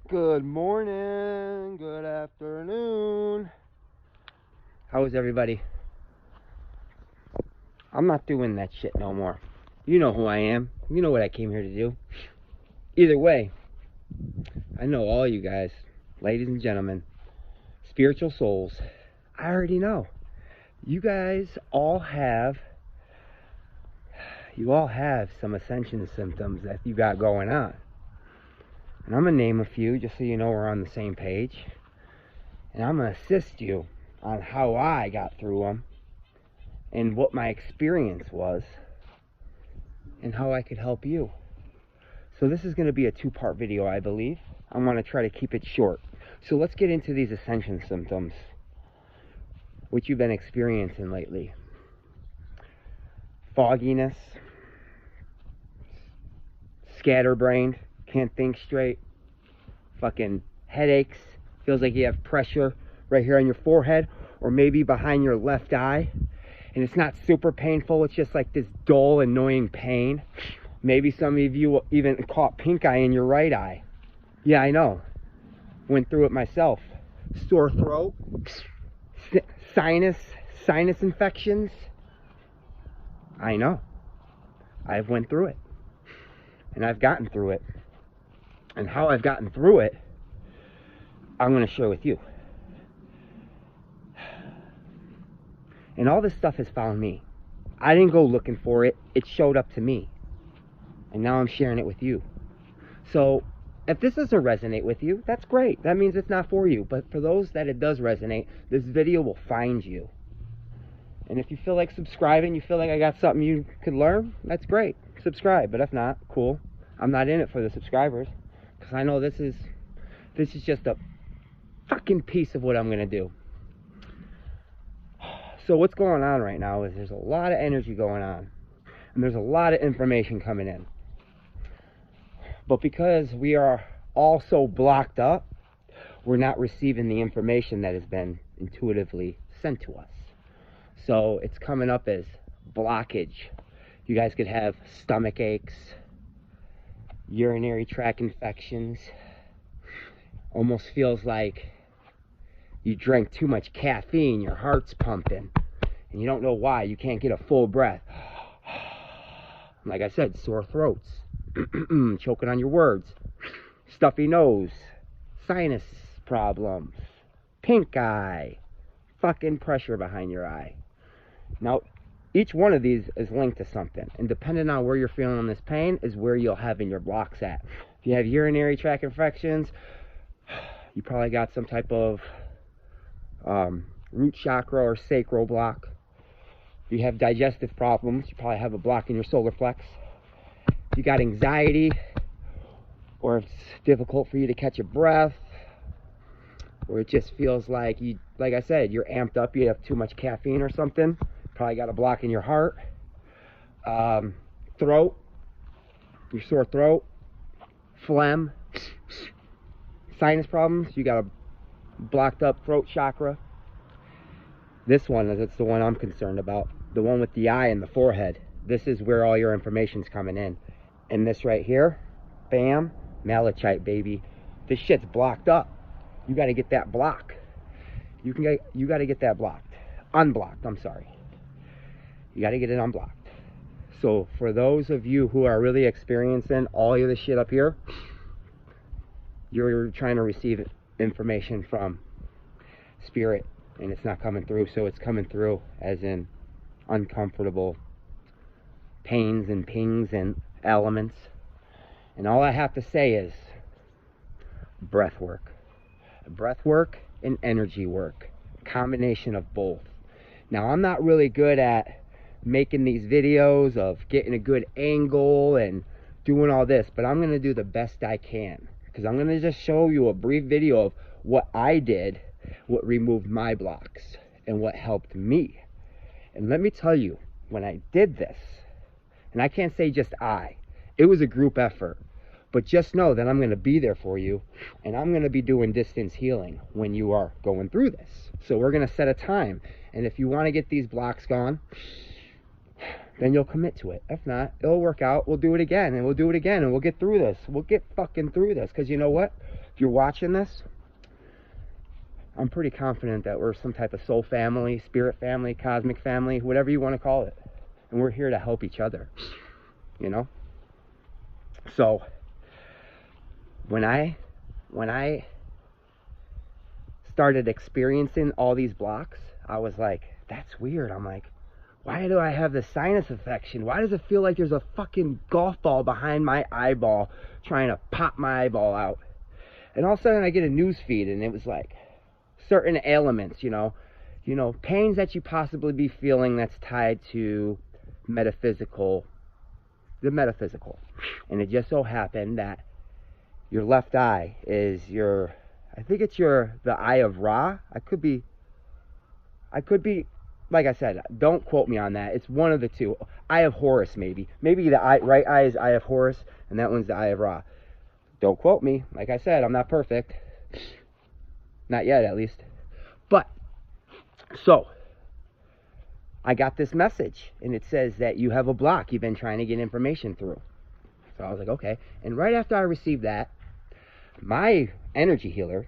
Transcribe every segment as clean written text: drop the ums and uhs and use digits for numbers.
Good morning, good afternoon. How is everybody? I'm not doing that shit no more. You know who I am. You know what I came here to do. Either way, I know all you guys, ladies and gentlemen, spiritual souls. I already know. You guys all have some ascension symptoms that you got going on. And I'm going to name a few just so you know we're on the same page. And I'm going to assist you on how I got through them and what my experience was and how I could help you. So this is going to be a two-part video, I believe. I'm going to try to keep it short. So let's get into these ascension symptoms, what you've been experiencing lately. Fogginess, scatterbrained, can't think straight, fucking headaches, feels like you have pressure right here on your forehead or maybe behind your left eye, and it's not super painful, it's just like this dull, annoying pain. Maybe some of you even caught pink eye in your right eye. Yeah, I know, went through it myself. Sore throat, sinus infections. I know, I've went through it, and I've gotten through it. And how I've gotten through it, I'm going to share with you. And all this stuff has found me. I didn't go looking for it. It showed up to me. And now I'm sharing it with you. So if this doesn't resonate with you, that's great. That means it's not for you. But for those that it does resonate, this video will find you. And if you feel like subscribing, you feel like I got something you could learn, that's great. Subscribe. But if not, cool. I'm not in it for the subscribers. Because I know this is just a fucking piece of what I'm going to do. So what's going on right now is there's a lot of energy going on. And there's a lot of information coming in. But because we are all so blocked up, we're not receiving the information that has been intuitively sent to us. So it's coming up as blockage. You guys could have stomach aches, urinary tract infections. Almost feels like you drank too much caffeine, your heart's pumping, and you don't know why. You can't get a full breath. Like I said, sore throats, choking on your words, stuffy nose, sinus problems, pink eye, fucking pressure behind your eye. Now, each one of these is linked to something, and depending on where you're feeling this pain is where you'll have in your blocks at. If you have urinary tract infections, you probably got some type of root chakra or sacral block. If you have digestive problems, you probably have a block in your solar plex. If you got anxiety, or if it's difficult for you to catch a breath, or it just feels like you, like I said, you're amped up, you have too much caffeine or something, probably got a block in your heart. Throat, your sore throat, phlegm, sinus problems, you got a blocked up throat chakra. This one is, it's the one I'm concerned about, the one with the eye and the forehead. This is where all your information's coming in. And this right here, bam, malachite, baby. This shit's blocked up. You got to get that block. You got to get that blocked, unblocked. I'm sorry. You got to get it unblocked. So for those of you who are really experiencing all of this shit up here, you're trying to receive information from spirit, and it's not coming through. So it's coming through as in uncomfortable pains and pings and elements. And all I have to say is breath work and energy work, combination of both. Now, I'm not really good at making these videos of getting a good angle and doing all this, but I'm going to do the best I can, because I'm going to just show you a brief video of what I did, what removed my blocks, and what helped me. And let me tell you, when I did this, and I can't say just it was a group effort, but just know that I'm going to be there for you, and I'm going to be doing distance healing when you are going through this. So we're going to set a time, and if you want to get these blocks gone, then you'll commit to it. If not, it'll work out. We'll do it again, and we'll do it again, and we'll get through this. We'll get fucking through this, because you know what? if you're watching this, I'm pretty confident that we're some type of soul family, spirit family, cosmic family, whatever you want to call it. And we're here to help each other, you know? So, when I started experiencing all these blocks, I was like, that's weird. I'm like, why do I have this sinus infection? Why does it feel like there's a fucking golf ball behind my eyeball trying to pop my eyeball out? And all of a sudden I get a news feed, and it was like certain ailments, you know, pains that you possibly be feeling that's tied to the metaphysical. And it just so happened that your left eye is I think it's the eye of Ra. I could be, like I said, don't quote me on that. It's one of the two. Eye of Horus, maybe. Maybe the right eye is eye of Horus, and that one's the eye of Ra. Don't quote me. Like I said, I'm not perfect. Not yet, at least. But, so, I got this message, and it says that you have a block you've been trying to get information through. So I was like, okay. And right after I received that, my energy healer,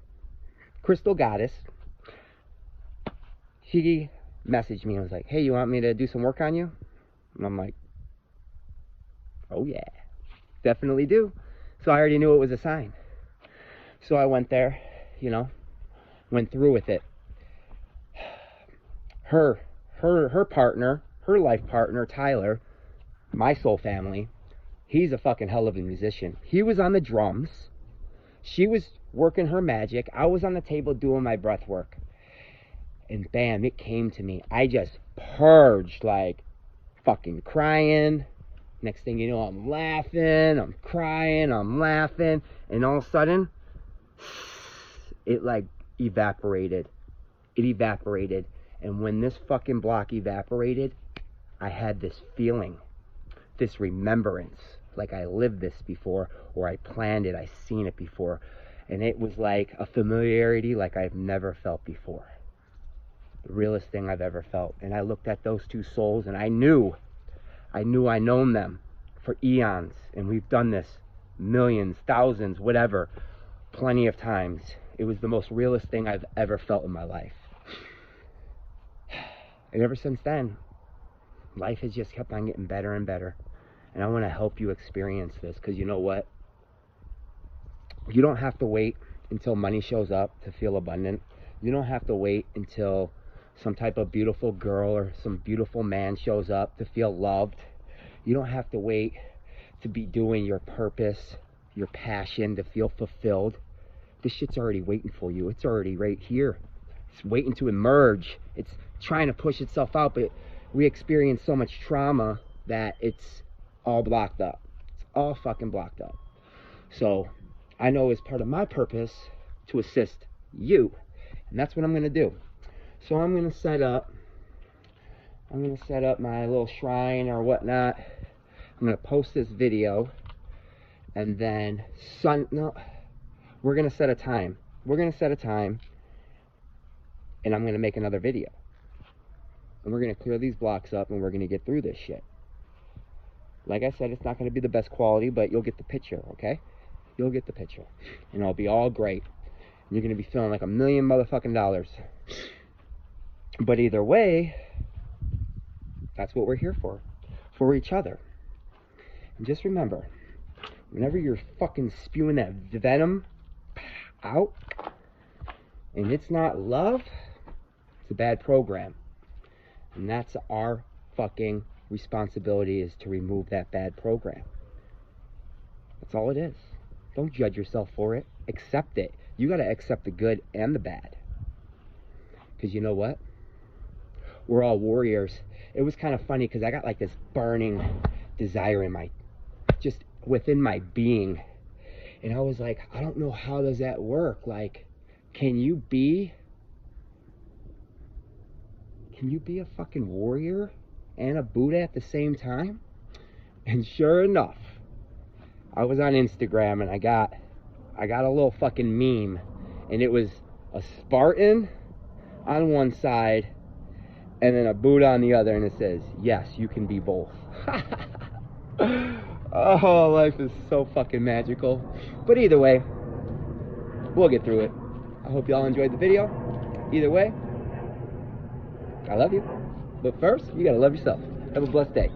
Crystal Goddess, she messaged me and was like, hey, you want me to do some work on you? And I'm like, oh yeah, definitely do. So I already knew it was a sign. So I went there, you know, went through with it. Her partner, her life partner, Tyler, my soul family, he's a fucking hell of a musician. He was on the drums. She was working her magic. I was on the table doing my breath work. And bam, it came to me. I just purged, like fucking crying. Next thing you know, I'm laughing, I'm crying, I'm laughing. And all of a sudden, it like evaporated. It evaporated. And when this fucking block evaporated, I had this feeling, this remembrance, like I lived this before, or I planned it, I seen it before. And it was like a familiarity like I've never felt before. The realest thing I've ever felt. And I looked at those two souls, and I knew I'd known them for eons. And we've done this millions, thousands, whatever, plenty of times. It was the most realest thing I've ever felt in my life. And ever since then, life has just kept on getting better and better. And I want to help you experience this, because you know what? You don't have to wait until money shows up to feel abundant. You don't have to wait until some type of beautiful girl or some beautiful man shows up to feel loved. You don't have to wait to be doing your purpose, your passion, to feel fulfilled. This shit's already waiting for you. It's already right here. It's waiting to emerge. It's trying to push itself out, but we experience so much trauma that it's all blocked up. It's all fucking blocked up. So I know as part of my purpose to assist you, and that's what I'm going to do. So I'm going to set up my little shrine or whatnot. I'm going to post this video, and then we're going to set a time. And I'm going to make another video. And we're going to clear these blocks up, and we're going to get through this shit. Like I said, it's not going to be the best quality, but you'll get the picture, okay? You'll get the picture. And it'll be all great. And you're going to be feeling like $1 million motherfucking dollars. But either way, that's what we're here for each other. And just remember, whenever you're fucking spewing that venom out, and it's not love, it's a bad program. And that's our fucking responsibility, is to remove that bad program. That's all it is. Don't judge yourself for it. Accept it. You got to accept the good and the bad. Because you know what? We're all warriors. It was kind of funny because I got like this burning desire in just within my being. And I was like, I don't know, how does that work? Like, can you be a fucking warrior and a Buddha at the same time? And sure enough, I was on Instagram, and I got a little fucking meme, and it was a Spartan on one side and then a Buddha on the other, and it says, yes, you can be both. Oh, life is so fucking magical. But either way, We'll get through it. I hope y'all enjoyed the video. Either way, I love you. But first, you gotta love yourself. Have a blessed day.